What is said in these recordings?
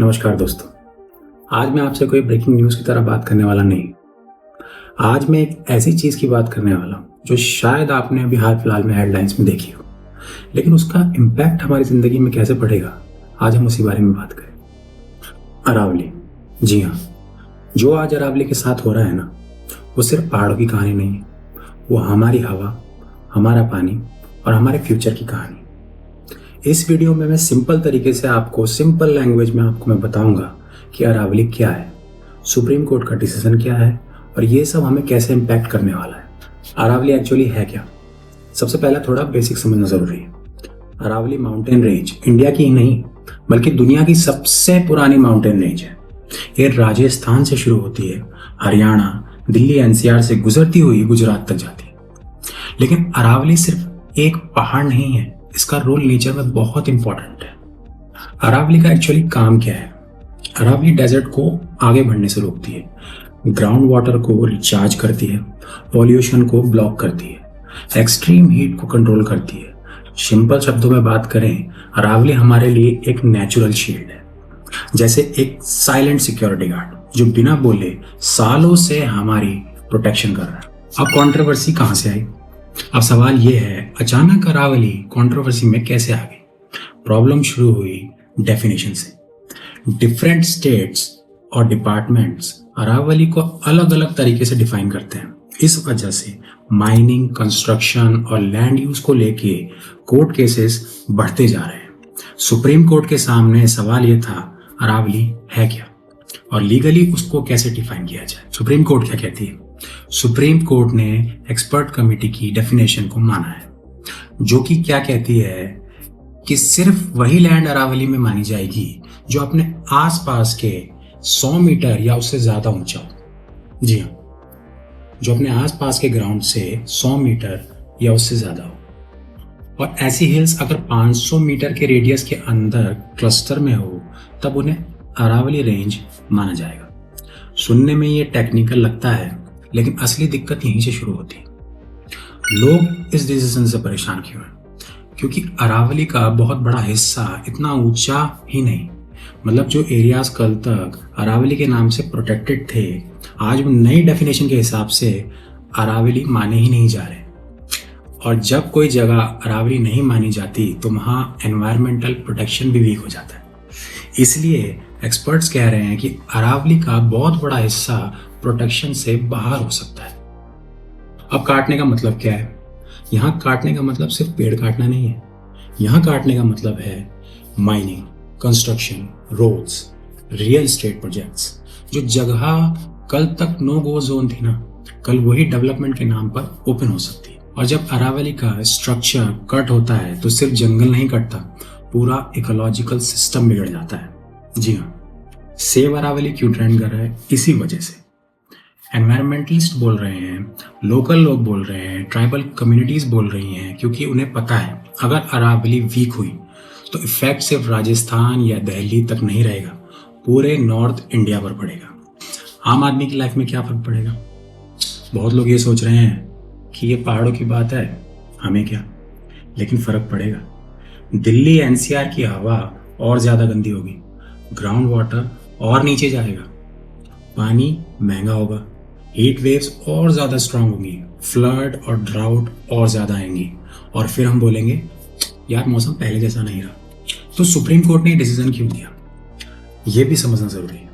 नमस्कार दोस्तों। आज मैं आपसे कोई ब्रेकिंग न्यूज़ की तरह बात करने वाला नहीं। आज मैं एक ऐसी चीज़ की बात करने वाला हूँ जो शायद आपने अभी हाल फिलहाल में हेडलाइंस में देखी हो, लेकिन उसका इम्पैक्ट हमारी ज़िंदगी में कैसे पड़ेगा, आज हम उसी बारे में बात करें। अरावली। जी हाँ, जो आज अरावली के साथ हो रहा है ना, वो सिर्फ पहाड़ों की कहानी नहीं है, वो हमारी हवा, हमारा पानी और हमारे फ्यूचर की कहानी। इस वीडियो में मैं सिंपल तरीके से आपको, सिंपल लैंग्वेज में आपको मैं बताऊंगा कि अरावली क्या है, सुप्रीम कोर्ट का डिसीजन क्या है और ये सब हमें कैसे इम्पैक्ट करने वाला है। अरावली एक्चुअली है क्या? सबसे पहला थोड़ा बेसिक समझना जरूरी है। अरावली माउंटेन रेंज इंडिया की ही नहीं बल्कि दुनिया की सबसे पुरानी माउंटेन रेंज है। ये राजस्थान से शुरू होती है, हरियाणा, दिल्ली एनसीआर से गुजरती हुई गुजरात तक जाती है। लेकिन अरावली सिर्फ एक पहाड़ नहीं है, इसका रोल नेचर में बहुत इंपॉर्टेंट है। अरावली का एक्चुअली काम क्या है? अरावली डेजर्ट को आगे बढ़ने से रोकती है, ग्राउंड वाटर को रिचार्ज करती है, पॉल्यूशन को ब्लॉक करती है, एक्सट्रीम हीट को कंट्रोल करती है। सिंपल शब्दों में बात करें, अरावली हमारे लिए एक नेचुरल शील्ड है, जैसे एक साइलेंट सिक्योरिटी गार्ड जो बिना बोले सालों से हमारी प्रोटेक्शन कर रहा है। अब कंट्रोवर्सी कहां से आई? अब सवाल यह है, अचानक अरावली कंट्रोवर्सी में कैसे आ गई? प्रॉब्लम शुरू हुई डेफिनेशन से। डिफरेंट स्टेट्स और डिपार्टमेंट्स अरावली को अलग अलग तरीके से डिफाइन करते हैं। इस वजह से माइनिंग, कंस्ट्रक्शन और लैंड यूज को लेके कोर्ट केसेस बढ़ते जा रहे हैं। सुप्रीम कोर्ट के सामने सवाल यह था, अरावली है क्या और लीगली उसको कैसे डिफाइन किया जाए। सुप्रीम कोर्ट क्या कहती है? सुप्रीम कोर्ट ने एक्सपर्ट कमेटी की डेफिनेशन को माना है, जो कि क्या कहती है कि सिर्फ वही लैंड अरावली में मानी जाएगी जो अपने आसपास के 100 मीटर या उससे ज्यादा ऊंचा हो। जी हाँ, जो अपने आसपास के ग्राउंड से 100 मीटर या उससे ज्यादा हो। और ऐसी हिल्स अगर 500 मीटर के रेडियस के अंदर क्लस्टर में हो तब उन्हें अरावली रेंज माना जाएगा। सुनने में ये टेक्निकल लगता है, लेकिन असली दिक्कत यहीं से शुरू होती है। लोग इस डिसीजन से परेशान क्यों हैं? क्योंकि अरावली का बहुत बड़ा हिस्सा इतना ऊंचा ही नहीं, मतलब जो एरियाज कल तक अरावली के नाम से प्रोटेक्टेड थे, आज वो नई डेफिनेशन के हिसाब से अरावली माने ही नहीं जा रहे। और जब कोई जगह अरावली नहीं मानी जाती तो वहाँ एनवायरमेंटल प्रोटेक्शन भी वीक हो जाता है। इसलिए एक्सपर्ट्स कह रहे हैं कि अरावली का बहुत बड़ा हिस्सा प्रोटेक्शन से बाहर हो सकता है। अब काटने का मतलब क्या है? यहाँ काटने का मतलब सिर्फ पेड़ काटना नहीं है। यहाँ काटने का मतलब है mining, construction, roads, real estate projects. जो जगह कल तक नो गो जोन थी ना, कल वही डेवलपमेंट के नाम पर ओपन हो सकती है। और जब अरावली का स्ट्रक्चर कट होता है तो सिर्फ जंगल नहीं कटता, पूरा इकोलॉजिकल सिस्टम बिगड़ जाता है। जी हाँ, सेव अरावली क्यों ट्रेंड कर रहा है? इसी वजह से एनवायरमेंटलिस्ट बोल रहे हैं, लोकल लोग बोल रहे हैं, ट्राइबल कम्युनिटीज बोल रही हैं, क्योंकि उन्हें पता है अगर अरावली वीक हुई तो इफेक्ट सिर्फ राजस्थान या दिल्ली तक नहीं रहेगा, पूरे नॉर्थ इंडिया पर पड़ेगा। आम आदमी की लाइफ में क्या फर्क पड़ेगा? बहुत लोग ये सोच रहे हैं कि ये पहाड़ों की बात है, हमें क्या, लेकिन फर्क पड़ेगा। दिल्ली एनसीआर की हवा और ज्यादा गंदी होगी, ग्राउंड वाटर और नीचे जाएगा, पानी महंगा होगा, हीट वेव्स और ज्यादा स्ट्रांग होंगी, फ्लड और ड्राउट और ज्यादा आएंगी, और फिर हम बोलेंगे यार मौसम पहले जैसा नहीं रहा। तो सुप्रीम कोर्ट ने डिसीजन क्यों दिया, यह भी समझना जरूरी है।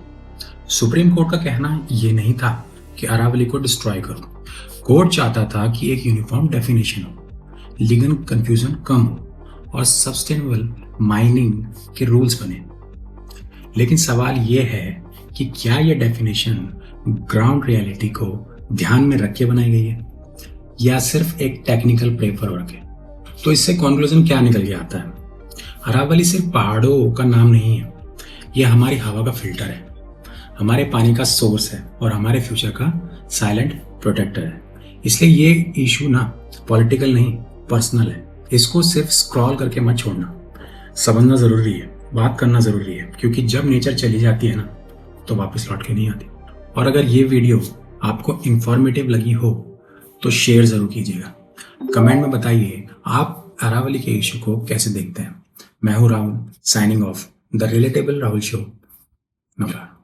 सुप्रीम कोर्ट का कहना यह नहीं था कि अरावली को डिस्ट्रॉय करो। कोर्ट चाहता था कि एक यूनिफॉर्म डेफिनेशन हो, लीगल कंफ्यूजन कम हो और सस्टेनेबल माइनिंग के रूल्स बने। लेकिन सवाल यह है कि क्या यह डेफिनेशन ग्राउंड रियलिटी को ध्यान में रख के बनाई गई है या सिर्फ एक टेक्निकल पेपर वर्क है? तो इससे कंक्लूजन क्या निकल के आता है? अरावली सिर्फ पहाड़ों का नाम नहीं है, यह हमारी हवा का फिल्टर है, हमारे पानी का सोर्स है और हमारे फ्यूचर का साइलेंट प्रोटेक्टर है। इसलिए ये इशू ना पॉलिटिकल नहीं, पर्सनल है। इसको सिर्फ स्क्रॉल करके मत छोड़ना, समझना जरूरी है, बात करना जरूरी है, क्योंकि जब नेचर चली जाती है ना तो वापस लौट के नहीं आती। और अगर ये वीडियो आपको इंफॉर्मेटिव लगी हो तो शेयर जरूर कीजिएगा। कमेंट में बताइए आप अरावली के इशू को कैसे देखते हैं। मैं हूं Rahul, signing off the relatable Rahul show. नमस्कार।